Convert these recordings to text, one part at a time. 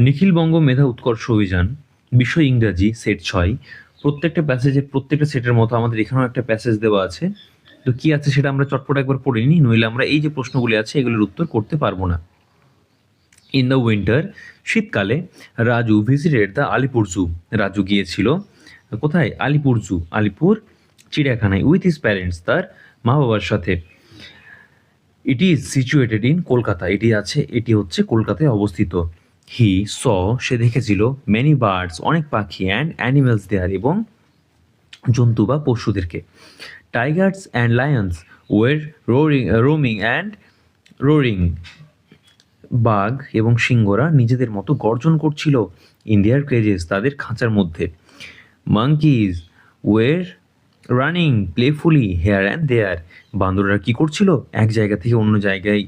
নিখিলবঙ্গ মেধা উৎকর্ষ অভিযান, বিষয় ইংরাজি, সেট 6। প্রত্যেকটা প্যাসেজে প্রত্যেকটা সেটের মতো আমাদের এখানেও একটা প্যাসেজ দেওয়া আছে। তো কি আছে সেটা আমরা চটপট একবার পড়ে নিই, নইলে আমরা এই যে প্রশ্নগুলি আছে এগুলোর উত্তর করতে পারবো না। ইন দ্য উইন্টার, শীতকালে, রাজু ভিজিটেড দ্য আলিপুর জু। রাজু গিয়েছিল কোথায়? আলিপুর জু, আলিপুর চিড়িয়াখানায়, উইথ হিজ প্যারেন্টস, তার মা বাবার সাথে। It is situated in Kolkata, এটি হচ্ছে কলকাতায় অবস্থিত। হি স, সে দেখেছিল, মেনি বার্ডস, অনেক পাখি, অ্যান্ড অ্যানিমেলস দেয়ার, এবং জন্তু বা পশুদেরকে। Tigers and lions were roaming and roaring, বাঘ এবং সিংহরা নিজেদের মতো গর্জন করছিল। ইন্ডিয়ার ক্রেজেস, তাদের খাঁচার মধ্যে। মাঙ্কিজ ওয়ের রানিং প্লেফুলি হেয়ার অ্যান্ড দেয়ার, বান্দররা কী করছিল? এক জায়গা থেকে অন্য জায়গায়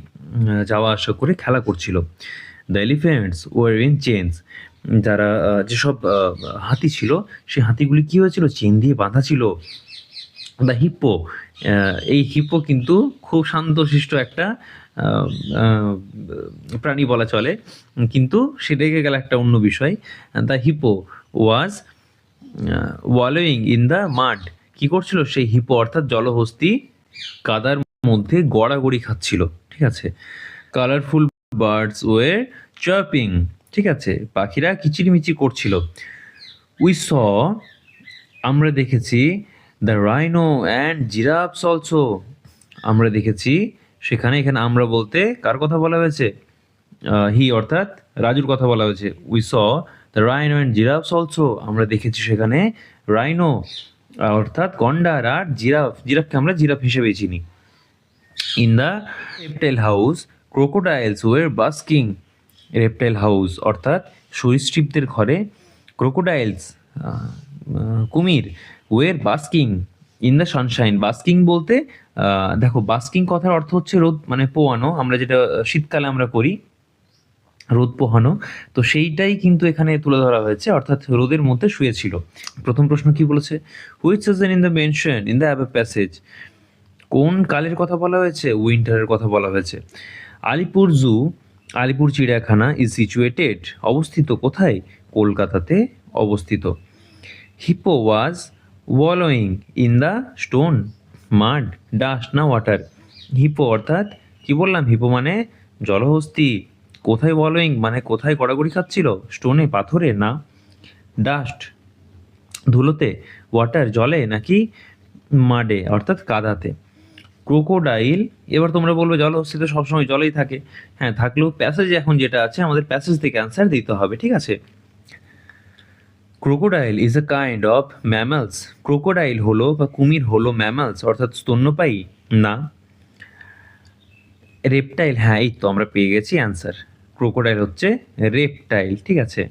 যাওয়া আসা করে খেলা করছিল। The elephants were in chains, যারা যেসব হাতি ছিল সেই হাতিগুলি কী হয়েছিল? চেন দিয়ে বাঁধা ছিল। দ্য হিপ্পো, এই হিপ্পো কিন্তু খুব শান্তশিষ্ট একটা আহ, আহ, প্রাণী বলা চলে, কিন্তু সে রেগে গেল একটা অন্য বিষয়। The hippo was wallowing in the mud, কি করছিল সেই হিপো অর্থাৎ জলহস্তি? কাদার মধ্যে গড়াগড়ি খাচ্ছিল। ঠিক আছে। কালারফুল বার্ডস ওয়ে চার্পিং, ঠিক আছে, পাখিরা কিচিরমিচির করছিল। উই স, আমরা দেখেছি, the rhino and giraffes also, আমরা দেখেছি সেখানে। এখানে আমরা বলতে কার কথা বলা হয়েছে? হি অর্থাৎ রাজুর কথা বলা হয়েছে। We saw the rhino and giraffes also, আমরা দেখেছি সেখানে রাইনো অর্থাৎ গন্ডার, আর জিরাফকে আমরা জিরাফ হিসেবে চিনি। In the reptile house crocodiles were basking, reptile house অর্থাৎ সরীসৃপদের ঘরে, ক্রোকোডাইলস কুমির, were basking in the sunshine, basking বলতে দেখো, বাস্কিং কথার অর্থ হচ্ছে রোদ মানে পোয়ানো, আমরা যেটা শীতকালে আমরা করি, রোদ পোহানো। তো সেইটাই কিন্তু এখানে তুলে ধরা হয়েছে, অর্থাৎ রোদের মধ্যে শুয়েছিল। প্রথম প্রশ্ন কি বলেছে? Which season in the mention in the above passage, কোন কালের কথা বলা হয়েছে? উইন্টারের কথা বলা হয়েছে। আলিপুর জু, আলিপুর চিড়িয়াখানা, ইজ সিচুয়েটেড, অবস্থিত কোথায়? কলকাতাতে অবস্থিত। Hippo was wallowing in the stone, mud, dust না ওয়াটার? হিপো অর্থাৎ কি বললাম? হিপো মানে জলহস্তি। কোথায় ওয়ালোয়িং মানে কোথায় গড়াগড়ি খাচ্ছিল? স্টোনে, পাথরে না ডাস্ট ধুলোতে, ওয়াটার জলে, নাকি মাডে অর্থাৎ কাদাতে? ক্রোকোডাইল, এবার তোমরা বলবে জলহস্তি তো সবসময় জলেই থাকে। হ্যাঁ, থাকলেও প্যাসেজে এখন যেটা আছে আমাদের প্যাসেজ থেকে অ্যান্সার দিতে হবে। ঠিক আছে। Crocodile is a kind of mammals, crocodile হলো বা কুমির হলো ম্যামালস অর্থাৎ স্তন্যপায়ী না। রেপটাইল, হ্যাঁ এই তো আমরা পেয়ে গেছি অ্যান্সার, ক্রোকোডাইল হচ্ছে রেপটাইল। ঠিক আছে।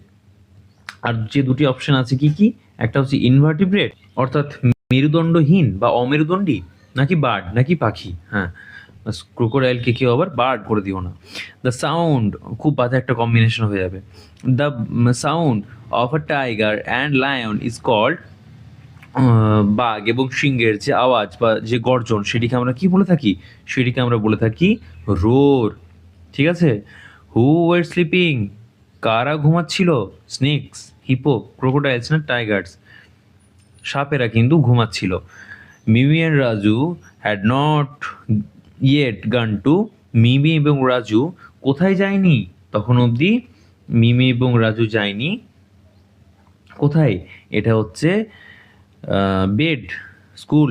আর যে দুটি অপশন আছে কি কি? একটা হচ্ছে ইনভার্টিব্রেট অর্থাৎ মেরুদণ্ডহীন বা অমেরুদণ্ডী, নাকি বার্ড নাকি পাখি। হ্যাঁ, ক্রোকোডাইলকে কেউ আবার বার্ড করে দিও না। দ্য সাউন্ড, খুব বাজে একটা কম্বিনেশন হয়ে যাবে। The sound of a tiger and lion is called, বাঘ এবং সিংহের যে আওয়াজ বা যে গর্জন সেটিকে আমরা কি বলে থাকি? সেটিকে আমরা বলে থাকি রোর। ঠিক আছে। হু ওয়ার স্লিপিং, কারা ঘুমাচ্ছিল? স্নেকস, হিপো, ক্রোকোডাইলস না টাইগার্স? সাপেরা কিন্তু ঘুমাচ্ছিল। Mimi and Raju had not yet gone to, Mimi এবং রাজু কোথায় যায়নি তখন অবধি? মিমি এবং রাজু যায়নি কোথায়? এটা হচ্ছে বেড, স্কুল,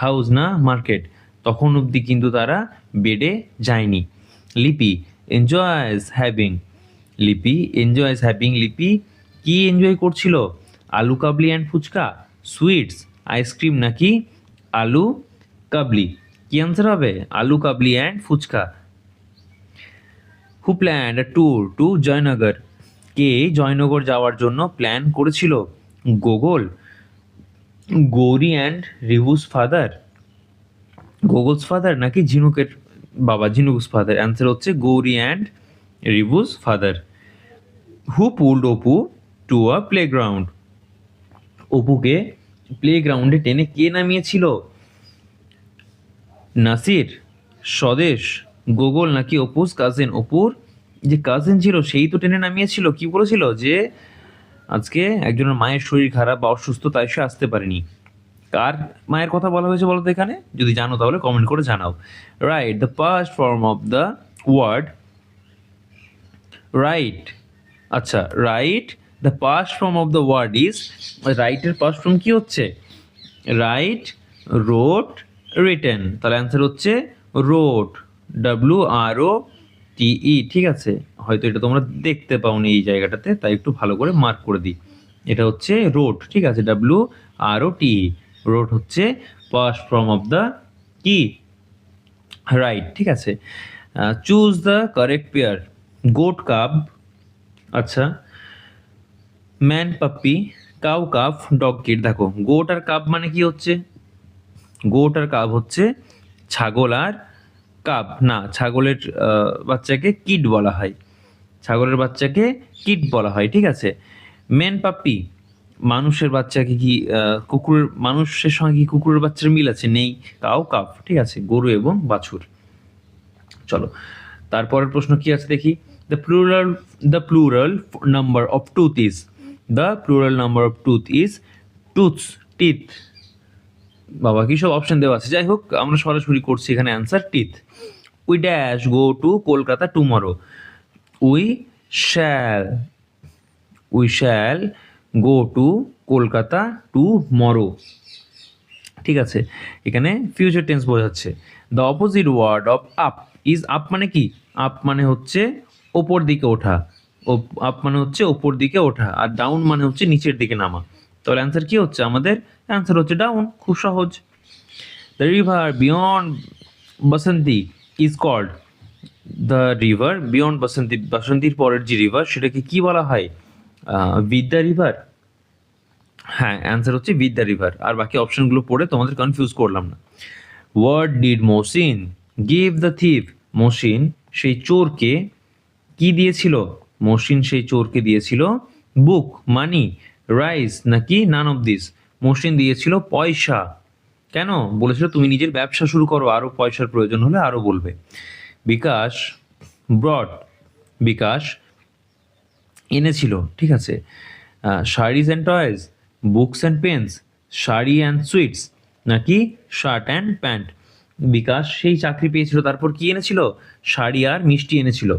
হাউস না মার্কেট, তখন অবধি কিন্তু তারা বেডে যায়নি। লিপি এনজয়স হ্যাভিং, লিপি এনজয়স হ্যাভিং, লিপি কি এনজয় করছিল? আলু kabli and fuchka, sweets, ice cream, নাকি আলু কাবলি? কি আনসার হবে? Aloo kabli and phuchka. Who planned a tour to Joynagar, কে জয়নগর যাওয়ার জন্য প্ল্যান করেছিল? Gogol, Gouri and Rivu's father, Gogol's father, নাকি ঝিনুকের বাবা ঝিনুকস ফাদার? অ্যান্সার হচ্ছে Gouri and Rivu's father. Who pulled Apu to a playground, অপুকে প্লেগ্রাউন্ডে টেনে কে নামিয়েছিল? নাসির, স্বদেশ, গোগল, নাকি অপুস কাজিন, অপুর যে কাজিন ছিল সেই তো টেনে নামিয়েছিল, কি বলেছিল যে আজকে একজনের মায়ের শরীর খারাপ বা অসুস্থ, তাই সে আসতে পারেনি। কার মায়ের কথা বলা হয়েছে বলো তো এখানে? যদি জানো তাহলে কমেন্ট করে জানাও। Write the past form of the word write. আচ্ছা, write the past form of the word is, রাইটের পাস্ট ফর্ম কি হচ্ছে? Write, wrote, written. তাহলে অ্যান্সার হচ্ছে রোট, WROTE। ঠিক আছে, হয়তো এটা তোমরা দেখতে পাওনি এই জায়গাটাতে, তাই একটু ভালো করে মার্ক করে দিই। এটা হচ্ছে রোট, ঠিক আছে, WROTE। রোট হচ্ছে পাস্ট ফর্ম অফ দ্য কি? রাইট। ঠিক আছে, choose the correct pair. Goat cub, আচ্ছা, man puppy, cow calf, dog kid. দেখো গোট আর কাব মানে কি হচ্ছে? গোট আর কাব হচ্ছে ছাগল আর কাব না, ছাগলের বাচ্চাকে কিড বলা হয়, ছাগলের বাচ্চাকে কিড বলা হয়। ঠিক আছে, ম্যান পাপ্পি মানুষের বাচ্চাকে কি কুকুরের, মানুষের সঙ্গে কি কুকুরের বাচ্চার মিল আছে? নেই। কাউ কাফ, ঠিক আছে, গরু এবং বাছুর। চলো তারপরের প্রশ্ন কি আছে দেখি। The plural number of tooth is, the plural number of tooth is tooths, teeth. বাবা কি সব অপশন দেওয়া আছে, যাই হোক আমরা সরাসরি করছি এখানে অ্যান্সার টিথ। We dash go to Kolkata tomorrow, we shall, we shall go to Kolkata tomorrow. ঠিক আছে, এখানে ফিউচার টেন্স বোঝাচ্ছে। The opposite word of up is, up মানে কি? আপ মানে হচ্ছে ওপর দিকে ওঠা, আপ মানে হচ্ছে ওপর দিকে ওঠা, আর ডাউন মানে হচ্ছে নিচের দিকে নামা। তাহলে অ্যান্সার কি হচ্ছে আমাদের? অ্যান্সার হচ্ছে ডাউন, খুব সহজ। The river beyond Basanti is called, the river beyond Basanti, বাসন্তীর পরের যে রিভার সেটাকে কি বলা হয়? বিদ্যা রিভার। হ্যাঁ, অ্যান্সার হচ্ছে বিদ্যা রিভার। আর বাকি অপশনগুলো পড়ে তোমাদের কনফিউজ করলাম না। What did Mohsin give the thief, Mohsin সেই চোরকে কি দিয়েছিল? মহসিন সেই চোরকে দিয়েছিল বুক, মানি, রাইস নাকি নান অফ দিস? মহসিন দিয়েছিল পয়সা। কেন? বলেছিল তুমি নিজের ব্যবসা শুরু করো, আরো পয়সার প্রয়োজন হলে আরো বলবে। বিকাশ ব্রড, বিকাশ এনেছিল, ঠিক আছে, saris and toys, books and pens, sari and sweets নাকি শার্ট অ্যান্ড প্যান্ট? বিকাশ সেই চাকরি পেয়েছিল, তারপর কি এনেছিল? শাড়ি আর মিষ্টি এনেছিল,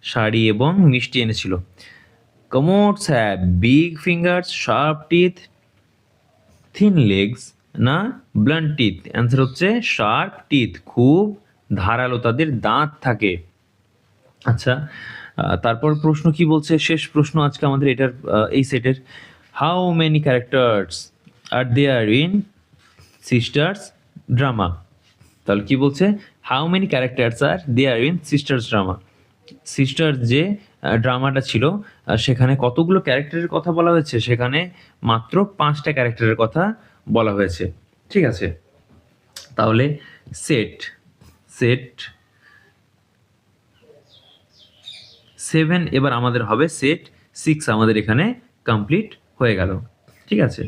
শাড়ি এবং মিষ্টি এনেছিল। Komodos have big fingers, sharp teeth, thin legs না ব্লান্ট টিথ? অ্যান্সার হচ্ছে শার্প টিথ, খুব ধারালো তাদের দাঁত থাকে। আচ্ছা, তারপর প্রশ্ন কি বলছে? শেষ প্রশ্ন আজকে আমাদের এটার, এই সেটের। How many characters are there in sisters drama? তাহলে কি বলছে? How many characters are there in sisters drama. Sisters যে ড্রামাটা ছিল, সেখানে কতগুলো ক্যারেক্টারের কথা বলা হয়েছে? সেখানে মাত্র 5টা ক্যারেক্টারের কথা বলা হয়েছে। ঠিক আছে, তাহলে সেট সেট 7 এবার আমাদের হবে সেট 6, আমাদের এখানে কমপ্লিট হয়ে গেল। ঠিক আছে।